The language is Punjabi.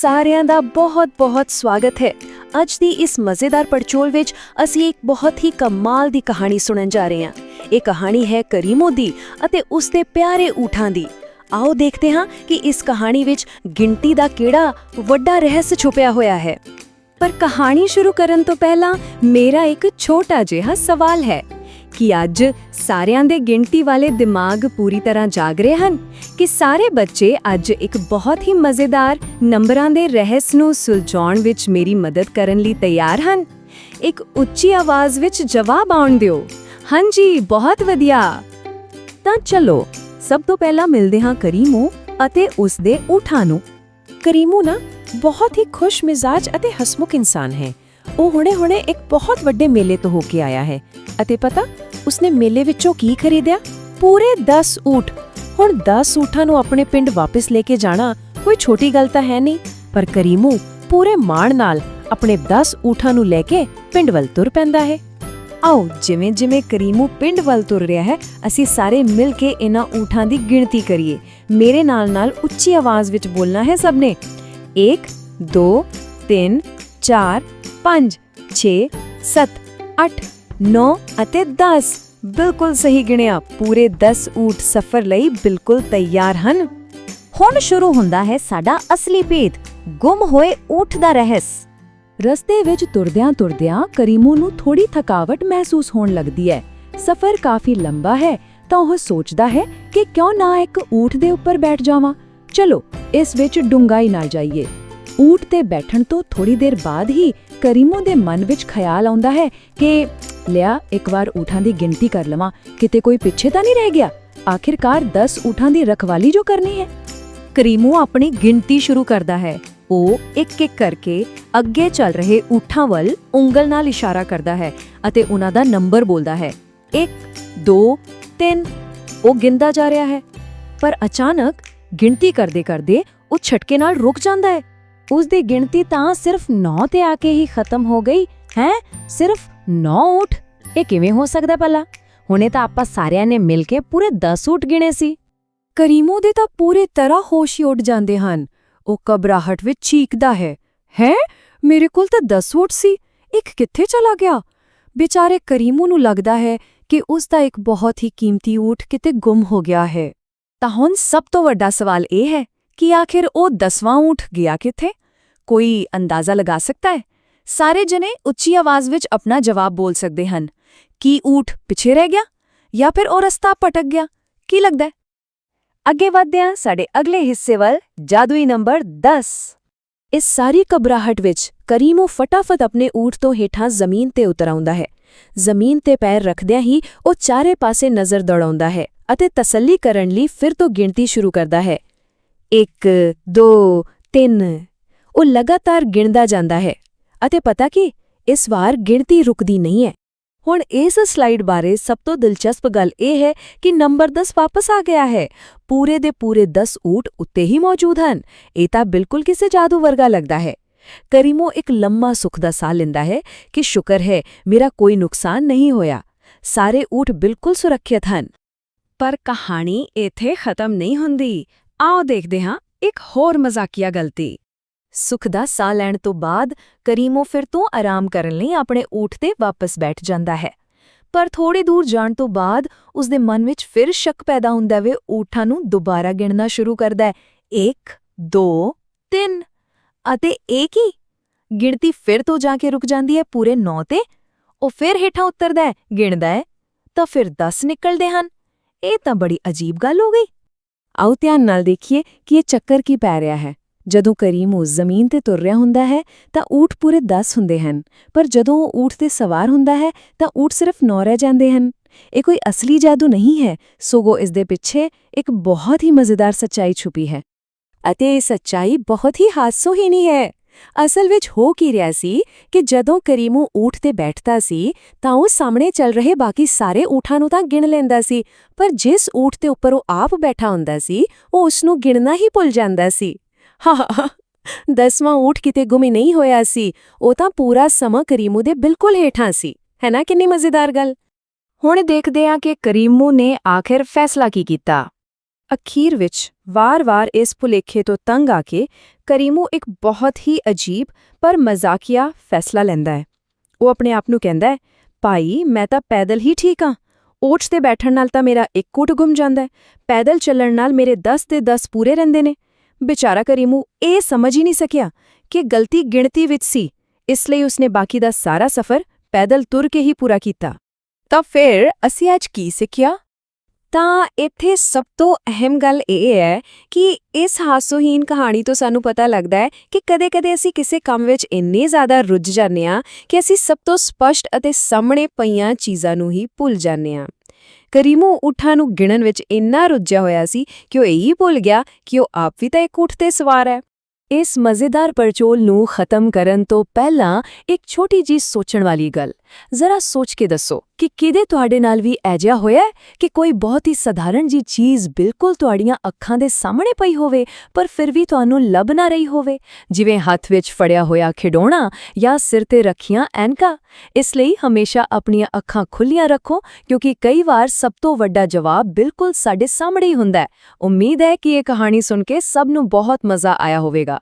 ਸਾਰਿਆਂ ਦਾ ਬਹੁਤ-ਬਹੁਤ ਸਵਾਗਤ ਹੈ। ਅੱਜ ਦੀ ਇਸ ਮਜ਼ੇਦਾਰ ਪੜਚੋਲ ਵਿੱਚ ਅਸੀਂ ਇੱਕ ਬਹੁਤ ਹੀ ਕਮਾਲ ਦੀ ਕਹਾਣੀ ਸੁਣਨ ਜਾ ਰਹੇ ਹਾਂ। ਇਹ ਕਹਾਣੀ ਹੈ ਕਰੀਮੋ ਦੀ ਅਤੇ ਉਸ ਦੇ ਪਿਆਰੇ ਊਠਾਂ ਦੀ। ਆਓ ਦੇਖਦੇ ਹਾਂ ਕਿ ਇਸ ਕਹਾਣੀ ਵਿੱਚ ਗਿਣਤੀ ਦਾ ਕਿਹੜਾ ਵੱਡਾ ਰਹੱਸ ਛੁਪਿਆ ਹੋਇਆ ਹੈ। ਪਰ ਕਹਾਣੀ ਸ਼ੁਰੂ ਕਰਨ ਤੋਂ ਪਹਿਲਾਂ ਮੇਰਾ ਇੱਕ ਛੋਟਾ ਜਿਹਾ ਸਵਾਲ ਹੈ ਕਿ ਅੱਜ ਸਾਰਿਆਂ ਦੇ ਗਿਣਤੀ ਵਾਲੇ ਦਿਮਾਗ ਪੂਰੀ ਤਰ੍ਹਾਂ ਜਾਗ ਰਹੇ ਹਨ ਕਿ ਸਾਰੇ ਬੱਚੇ ਅੱਜ ਇੱਕ ਬਹੁਤ ਹੀ ਮਜ਼ੇਦਾਰ ਨੰਬਰਾਂ ਦੇ ਰਹੱਸ ਨੂੰ ਸੁਲਝਾਉਣ ਵਿੱਚ ਮੇਰੀ ਮਦਦ ਕਰਨ ਲਈ ਤਿਆਰ ਹਨ। ਇੱਕ ਉੱਚੀ ਆਵਾਜ਼ ਵਿੱਚ ਜਵਾਬ ਆਉਣ ਦਿਓ। ਹਾਂਜੀ, ਬਹੁਤ ਵਧੀਆ। ਤਾਂ ਚਲੋ ਸਭ ਤੋਂ ਪਹਿਲਾਂ ਮਿਲਦੇ ਹਾਂ ਕਰੀਮੋ ਅਤੇ ਉਸ ਦੇ ਊਠਾਂ ਨੂੰ। ਕਰੀਮੋ ਨਾ ਬਹੁਤ ਹੀ ਖੁਸ਼ ਮਿਜ਼ਾਜ ਅਤੇ ਹਸਮੁਖ ਇਨਸਾਨ ਹੈ। ਉਹ ਹੁਣੇ-ਹੁਣੇ ਇੱਕ ਬਹੁਤ ਵੱਡੇ ਮੇਲੇ ਤੋਂ ਹੋ ਕੇ ਆਇਆ ਹੈ ਅਤੇ ਪਤਾ ਉਸਨੇ ਮੇਲੇ ਵਿੱਚੋਂ ਕੀ ਖਰੀਦਿਆ? ਪੂਰੇ 10 ਊਠ। ਹੁਣ 10 ਊਠਾਂ ਨੂੰ ਆਪਣੇ ਪਿੰਡ ਵਾਪਸ ਲੈ ਕੇ ਜਾਣਾ ਕੋਈ ਛੋਟੀ ਗੱਲ ਤਾਂ ਹੈ ਨਹੀਂ, ਪਰ ਕਰੀਮੋ ਪੂਰੇ ਮਾਣ ਨਾਲ ਆਪਣੇ 10 ਊਠਾਂ ਨੂੰ ਲੈ ਕੇ ਪਿੰਡ ਵੱਲ ਤੁਰ ਪੈਂਦਾ ਹੈ। ਆਓ ਜਿਵੇਂ-ਜਿਵੇਂ ਕਰੀਮੋ ਪਿੰਡ ਵੱਲ ਤੁਰ ਰਿਹਾ ਹੈ, ਅਸੀਂ ਸਾਰੇ ਮਿਲ ਕੇ ਇਹਨਾਂ ਊਠਾਂ ਦੀ ਗਿਣਤੀ ਕਰੀਏ। ਮੇਰੇ ਨਾਲ ਉੱਚੀ ਆਵਾਜ਼ ਵਿੱਚ ਬੋਲਣਾ ਹੈ ਸਭ ਨੇ। 1 2 3 4 5 6 7 8 9 ਅਤੇ 10। ਬਿਲਕੁਲ ਸਹੀ ਗਿਣਿਆ। ਪੂਰੇ 10 ਊਠ ਸਫ਼ਰ ਲਈ ਬਿਲਕੁਲ ਤਿਆਰ ਹਨ। ਹੁਣ ਸ਼ੁਰੂ ਹੁੰਦਾ ਹੈ ਸਾਡਾ ਅਸਲੀ ਭੇਦ, ਗੁੰਮ ਹੋਏ ਊਠ ਦਾ ਰਹੱਸ। ਰਸਤੇ ਵਿੱਚ ਤੁਰਦਿਆਂ ਕਰੀਮੋ ਨੂੰ ਥੋੜੀ ਥਕਾਵਟ ਮਹਿਸੂਸ ਹੋਣ ਲੱਗਦੀ ਹੈ। ਸਫ਼ਰ ਕਾਫੀ ਲੰਬਾ ਹੈ ਤਾਂ ਉਹ ਸੋਚਦਾ ਹੈ ਕਿ ਕਿਉਂ ਨਾ ਇੱਕ ਊਠ ਦੇ ਉੱਪਰ ਬੈਠ ਜਾਵਾਂ। ਚਲੋ ਇਸ ਵਿੱਚ ਡੂੰਘਾਈ ਨਾਲ ਜਾਈਏ। ਊਠ ਤੇ ਬੈਠਣ ਤੋਂ ਥੋੜੀ ਦੇਰ ਬਾਅਦ ਹੀ ਕਰੀਮੋ ਦੇ ਮਨ ਵਿੱਚ ਖਿਆਲ ਆਉਂਦਾ ਹੈ ਕਿ ਲਿਆ ਇੱਕ ਵਾਰ ਊਠਾਂ ਦੀ ਗਿਣਤੀ ਕਰ ਲਵਾਂ, ਕਿਤੇ ਕੋਈ ਪਿੱਛੇ ਤਾਂ ਨਹੀਂ ਰਹਿ ਗਿਆ। ਆਖਿਰਕਾਰ 10 ਊਠਾਂ ਦੀ ਰਖਵਾਲੀ ਜੋ ਕਰਨੀ ਹੈ। ਕਰੀਮੋ ਆਪਣੀ ਗਿਣਤੀ ਸ਼ੁਰੂ ਕਰਦਾ ਹੈ। ਉਹ ਇੱਕ-ਇੱਕ ਕਰਕੇ ਅੱਗੇ ਚੱਲ ਰਹੇ ਊਠਾਂ ਵੱਲ ਉਂਗਲ ਨਾਲ ਇਸ਼ਾਰਾ ਕਰਦਾ ਹੈ ਅਤੇ ਉਹਨਾਂ ਦਾ ਨੰਬਰ ਬੋਲਦਾ ਹੈ। 1 2 3। ਉਹ ਗਿਣਦਾ ਜਾ ਰਿਹਾ ਹੈ, ਪਰ ਅਚਾਨਕ ਗਿਣਤੀ ਕਰਦੇ ਉਹ ਝਟਕੇ ਨਾਲ ਰੁਕ ਜਾਂਦਾ ਹੈ। ਉਸ ਦੀ ਗਿਣਤੀ ਤਾਂ ਸਿਰਫ 9 ਤੇ ਆ ਕੇ ਹੀ ਖਤਮ ਹੋ ਗਈ ਹੈ। ਸਿਰਫ 9 ਊਠ? ਇਹ ਕਿਵੇਂ ਹੋ ਸਕਦਾ ਭਲਾ? ਹੁਣੇ ਤਾਂ ਆਪਾਂ ਸਾਰਿਆਂ ਨੇ ਮਿਲ ਕੇ ਪੂਰੇ 10 ਊਠ ਗਿਣੇ ਸੀ। ਕਰੀਮੋ ਦੇ ਤਾਂ ਪੂਰੀ ਤਰ੍ਹਾਂ ਹੋਸ਼ ਹੀ ਉੱਡ ਜਾਂਦੇ ਹਨ। ਉਹ ਘਬਰਾਹਟ ਵਿੱਚ ਚੀਕਦਾ ਹੈ, ਮੇਰੇ ਕੋਲ ਤਾਂ 10 ਊਠ ਸੀ, ਇੱਕ ਕਿੱਥੇ ਚਲਾ ਗਿਆ? ਵਿਚਾਰੇ ਕਰੀਮੋ ਨੂੰ ਲੱਗਦਾ ਹੈ ਕਿ ਉਸ ਦਾ ਇੱਕ ਬਹੁਤ ਹੀ ਕੀਮਤੀ ਊਠ ਕਿਤੇ ਗੁੰਮ ਹੋ ਗਿਆ ਹੈ। ਤਾਂ ਹੁਣ ਸਭ ਤੋਂ ਵੱਡਾ ਸਵਾਲ ਇਹ ਹੈ ਕਿ ਆਖਿਰ ਉਹ 10ਵਾਂ ਊਠ ਗਿਆ ਕਿੱਥੇ? ਕੋਈ ਅੰਦਾਜ਼ਾ ਲਗਾ ਸਕਦਾ ਹੈ? ਸਾਰੇ ਜਣੇ ਉੱਚੀ ਆਵਾਜ਼ ਵਿੱਚ ਆਪਣਾ ਜਵਾਬ ਬੋਲ ਸਕਦੇ ਹਨ। ਕੀ ਊਠ ਪਿੱਛੇ ਰਹਿ ਗਿਆ ਜਾਂ ਫਿਰ ਉਹ ਰਸਤਾ ਭਟਕ ਗਿਆ? ਕੀ ਲੱਗਦਾ ਹੈ? ਅੱਗੇ ਵਧਦੇ ਹਾਂ ਸਾਡੇ ਅਗਲੇ ਹਿੱਸੇ ਵੱਲ, ਜਾਦੂਈ ਨੰਬਰ 10। ਇਸ ਸਾਰੀ ਘਬਰਾਹਟ ਵਿੱਚ ਕਰੀਮੋ ਫਟਾਫਟ ਆਪਣੇ ਊਠ ਤੋਂ ਹੇਠਾਂ ਜ਼ਮੀਨ ਤੇ ਉਤਰ ਆਉਂਦਾ ਹੈ। ਜ਼ਮੀਨ ਤੇ ਪੈਰ ਰੱਖਦਿਆਂ ਹੀ ਉਹ ਚਾਰੇ ਪਾਸੇ ਨਜ਼ਰ ਦੌੜਾਉਂਦਾ ਹੈ ਅਤੇ ਤਸੱਲੀ ਕਰਨ ਲਈ ਫਿਰ ਤੋਂ ਗਿਣਤੀ ਸ਼ੁਰੂ ਕਰਦਾ ਹੈ। 1 2 3। ਉਹ ਲਗਾਤਾਰ ਗਿਣਦਾ ਜਾਂਦਾ ਹੈ ਅਤੇ ਪਤਾ ਕੀ, ਇਸ ਵਾਰ ਗਿਣਤੀ ਰੁਕਦੀ ਨਹੀਂ ਹੈ। ਹੁਣ ਇਸ ਸਲਾਈਡ ਬਾਰੇ ਸਭ ਤੋਂ ਦਿਲਚਸਪ ਗੱਲ ਇਹ ਹੈ ਕਿ ਨੰਬਰ 10 ਵਾਪਸ ਆ ਗਿਆ ਹੈ। ਪੂਰੇ ਦੇ ਪੂਰੇ 10 ਊਠ ਉੱਤੇ ਹੀ ਮੌਜੂਦ ਹਨ। ਇਹ ਤਾਂ ਬਿਲਕੁਲ ਕਿਸੇ ਜਾਦੂ ਵਰਗਾ ਲੱਗਦਾ ਹੈ। ਕਰੀਮੋ ਇੱਕ ਲੰਮਾ ਸੁੱਖ ਦਾ ਸਾਹ ਲੈਂਦਾ ਹੈ ਕਿ ਸ਼ੁਕਰ ਹੈ ਮੇਰਾ ਕੋਈ ਨੁਕਸਾਨ ਨਹੀਂ ਹੋਇਆ। ਸਾਰੇ ਊਠ ਬਿਲਕੁਲ ਸੁਰੱਖਿਅਤ ਹਨ। ਪਰ ਕਹਾਣੀ ਇੱਥੇ ਖਤਮ ਨਹੀਂ ਹੁੰਦੀ। ਆਓ ਦੇਖਦੇ ਹਾਂ ਇੱਕ ਹੋਰ ਮਜ਼ਾਕੀਆ ਗਲਤੀ। ਸੁੱਖ ਦਾ ਸਾਹ ਲੈਣ ਤੋਂ ਬਾਅਦ ਕਰੀਮੋ ਫਿਰ ਤੋਂ ਆਰਾਮ ਕਰਨ ਲਈ ਆਪਣੇ ਊਠ ਤੇ ਵਾਪਸ ਬੈਠ ਜਾਂਦਾ ਹੈ। ਪਰ ਥੋੜੀ ਦੂਰ ਜਾਣ ਤੋਂ ਬਾਅਦ ਉਸ ਦੇ ਮਨ ਵਿੱਚ ਫਿਰ ਸ਼ੱਕ ਪੈਦਾ ਹੁੰਦਾ ਵੇ। ਊਠਾਂ ਨੂੰ ਦੁਬਾਰਾ ਗਿਣਨਾ ਸ਼ੁਰੂ ਕਰਦਾ ਹੈ। 1 2 3 ਅਤੇ ਇੱਕ ਹੀ ਗਿਣਤੀ ਫਿਰ ਤੋਂ ਜਾ ਕੇ ਰੁਕ ਜਾਂਦੀ ਹੈ ਪੂਰੇ 9 ਤੇ। ਉਹ ਫਿਰ ਹੇਠਾਂ ਉਤਰਦਾ ਹੈ, ਗਿਣਦਾ ਹੈ ਤਾਂ ਫਿਰ 10 ਨਿਕਲਦੇ ਹਨ। ਇਹ ਤਾਂ ਬੜੀ ਅਜੀਬ ਗੱਲ ਹੋ ਗਈ। ਆਓ ਧਿਆਨ ਨਾਲ ਦੇਖੀਏ ਕਿ ਇਹ ਚੱਕਰ ਕੀ ਪੈ ਰਿਹਾ ਹੈ। ਜਦੋਂ ਕਰੀਮੋ ਜ਼ਮੀਨ ਤੇ ਤੁਰ ਰਿਹਾ ਹੁੰਦਾ ਹੈ ਤਾਂ ਊਠ ਪੂਰੇ 10 ਹੁੰਦੇ ਹਨ, ਪਰ ਜਦੋਂ ਉਹ ਊਠ ਤੇ ਸਵਾਰ ਹੁੰਦਾ ਹੈ ਤਾਂ ਊਠ ਸਿਰਫ 9 ਰਹਿ ਜਾਂਦੇ ਹਨ। ਇਹ ਕੋਈ ਅਸਲੀ ਜਾਦੂ ਨਹੀਂ ਹੈ, ਸਗੋਂ ਇਸ ਦੇ ਪਿੱਛੇ ਇੱਕ ਬਹੁਤ ਹੀ ਮਜ਼ੇਦਾਰ ਸੱਚਾਈ ਛੁਪੀ ਹੈ। ਅਤੇ ਇਹ ਸੱਚਾਈ ਬਹੁਤ ਹੀ ਹਾਸੋਹੀਣੀ ਹੈ। ਅਸਲ ਵਿੱਚ ਹੋ ਕੀ ਰਿਹਾ ਸੀ ਕਿ ਜਦੋਂ ਕਰੀਮੋ ਊਠ ਤੇ ਬੈਠਦਾ ਸੀ ਤਾਂ ਉਹ ਸਾਹਮਣੇ ਚੱਲ ਰਹੇ ਬਾਕੀ ਸਾਰੇ ਊਠਾਂ ਨੂੰ ਤਾਂ ਗਿਣ ਲੈਂਦਾ ਸੀ, ਪਰ ਜਿਸ ਊਠ ਤੇ ਉੱਪਰ ਉਹ ਆਪ ਬੈਠਾ ਹੁੰਦਾ ਸੀ ਉਹ ਉਸ ਨੂੰ ਗਿਣਨਾ ਹੀ ਭੁੱਲ ਜਾਂਦਾ ਸੀ। 10ਵਾਂ ਊਠ ਕਿਤੇ ਗੁੰਮ ਨਹੀਂ ਹੋਇਆ ਸੀ, ਉਹ ਤਾਂ ਪੂਰਾ ਸਮਾਂ ਕਰੀਮੋ ਦੇ ਬਿਲਕੁਲ ਹੇਠਾਂ ਸੀ। ਹੈ ਨਾ ਕਿੰਨੀ ਮਜ਼ੇਦਾਰ ਗੱਲ? ਹੁਣ ਦੇਖਦੇ ਹਾਂ ਕਿ ਕਰੀਮੋ ਨੇ ਆਖਿਰ ਫੈਸਲਾ ਕੀ ਕੀਤਾ। ਅਖੀਰ ਵਿੱਚ ਵਾਰ-ਵਾਰ ਇਸ ਭੁਲੇਖੇ ਤੋਂ ਤੰਗ ਆ ਕੇ ਕਰੀਮੂ ਇੱਕ ਬਹੁਤ ਹੀ ਅਜੀਬ ਪਰ ਮਜ਼ਾਕੀਆ ਫੈਸਲਾ ਲੈਂਦਾ ਹੈ। ਉਹ ਆਪਣੇ ਆਪ ਨੂੰ ਕਹਿੰਦਾ ਹੈ, ਭਾਈ ਮੈਂ ਤਾਂ ਪੈਦਲ ਹੀ ਠੀਕ ਹਾਂ। ਊਠ ਤੇ ਬੈਠਣ ਨਾਲ ਤਾਂ ਮੇਰਾ ਇੱਕ ਊਠ ਗੁੰਮ ਜਾਂਦਾ ਹੈ, ਪੈਦਲ ਚੱਲਣ ਨਾਲ ਮੇਰੇ 10 ਦੇ 10 ਪੂਰੇ ਰਹਿੰਦੇ ਨੇ। ਵਿਚਾਰਾ ਕਰੀਮੂ ਇਹ ਸਮਝ ਹੀ ਨਹੀਂ ਸਕਿਆ ਕਿ ਗਲਤੀ ਗਿਣਤੀ ਵਿੱਚ ਸੀ, ਇਸ ਲਈ ਉਸਨੇ ਬਾਕੀ ਦਾ ਸਾਰਾ ਸਫ਼ਰ ਪੈਦਲ ਤੁਰ ਕੇ ਹੀ ਪੂਰਾ ਕੀਤਾ। ਤਾਂ ਫਿਰ ਅਸੀਂ ਅੱਜ ਕੀ ਸਿੱਖਿਆ? ਤਾਂ ਇੱਥੇ ਸਭ ਤੋਂ ਅਹਿਮ ਗੱਲ ਇਹ ਹੈ ਕਿ ਇਸ ਹਾਸੋਹੀਣ ਕਹਾਣੀ ਤੋਂ ਸਾਨੂੰ ਪਤਾ ਲੱਗਦਾ ਹੈ ਕਿ ਕਦੇ-ਕਦੇ ਅਸੀਂ ਕਿਸੇ ਕੰਮ ਵਿੱਚ ਇੰਨੇ ਜ਼ਿਆਦਾ ਰੁੱਝ ਜਾਂਦੇ ਹਾਂ ਕਿ ਅਸੀਂ ਸਭ ਤੋਂ ਸਪਸ਼ਟ ਅਤੇ ਸਾਹਮਣੇ ਪਈਆਂ ਚੀਜ਼ਾਂ ਨੂੰ ਹੀ ਭੁੱਲ ਜਾਂਦੇ ਹਾਂ। ਕਰੀਮੂ ਊਠਾਂ ਨੂੰ ਗਿਣਨ ਵਿੱਚ ਇੰਨਾ ਰੁੱਝਿਆ ਹੋਇਆ ਸੀ ਕਿ ਉਹ ਇਹੀ ਭੁੱਲ ਗਿਆ ਕਿ ਉਹ ਆਪ ਵੀ ਤਾਂ ਇੱਕ ਊਠ ਤੇ ਸਵਾਰ ਹੈ। ਇਸ ਮਜ਼ੇਦਾਰ ਪੜਚੋਲ ਨੂੰ ਖਤਮ ਕਰਨ ਤੋਂ ਪਹਿਲਾਂ ਇੱਕ ਛੋਟੀ ਜਿਹੀ ਸੋਚਣ ਵਾਲੀ ਗੱਲ। ਜ਼ਰਾ ਸੋਚ ਕੇ ਦੱਸੋ ਕਿ ਕਿਤੇ ਤੁਹਾਡੇ ਨਾਲ ਵੀ ਅਜਿਹਾ ਹੋਇਆ ਹੈ ਕਿ ਕੋਈ ਬਹੁਤ ਹੀ ਸਧਾਰਨ ਜੀ ਚੀਜ਼ ਬਿਲਕੁਲ ਤੁਹਾਡੀਆਂ ਅੱਖਾਂ ਦੇ ਸਾਹਮਣੇ ਪਈ ਹੋਵੇ ਪਰ ਫਿਰ ਵੀ ਤੁਹਾਨੂੰ ਲੱਭ ਨਾ ਰਹੀ ਹੋਵੇ, ਜਿਵੇਂ ਹੱਥ ਵਿੱਚ ਫੜਿਆ ਹੋਇਆ ਖਿਡੌਣਾ ਜਾਂ ਸਿਰ ਤੇ ਰੱਖੀਆਂ ਐਨਕਾਂ। ਇਸ ਲਈ ਹਮੇਸ਼ਾ ਆਪਣੀਆਂ ਅੱਖਾਂ ਖੁੱਲੀਆਂ ਰੱਖੋ, ਕਿਉਂਕਿ ਕਈ ਵਾਰ ਸਭ ਤੋਂ ਵੱਡਾ ਜਵਾਬ ਬਿਲਕੁਲ ਸਾਡੇ ਸਾਹਮਣੇ ਹੀ ਹੁੰਦਾ ਹੈ। ਉਮੀਦ ਹੈ ਕਿ ਇਹ ਕਹਾਣੀ ਸੁਣ ਕੇ ਸਭ ਨੂੰ ਬਹੁਤ ਮਜ਼ਾ ਆਇਆ ਹੋਵੇਗਾ।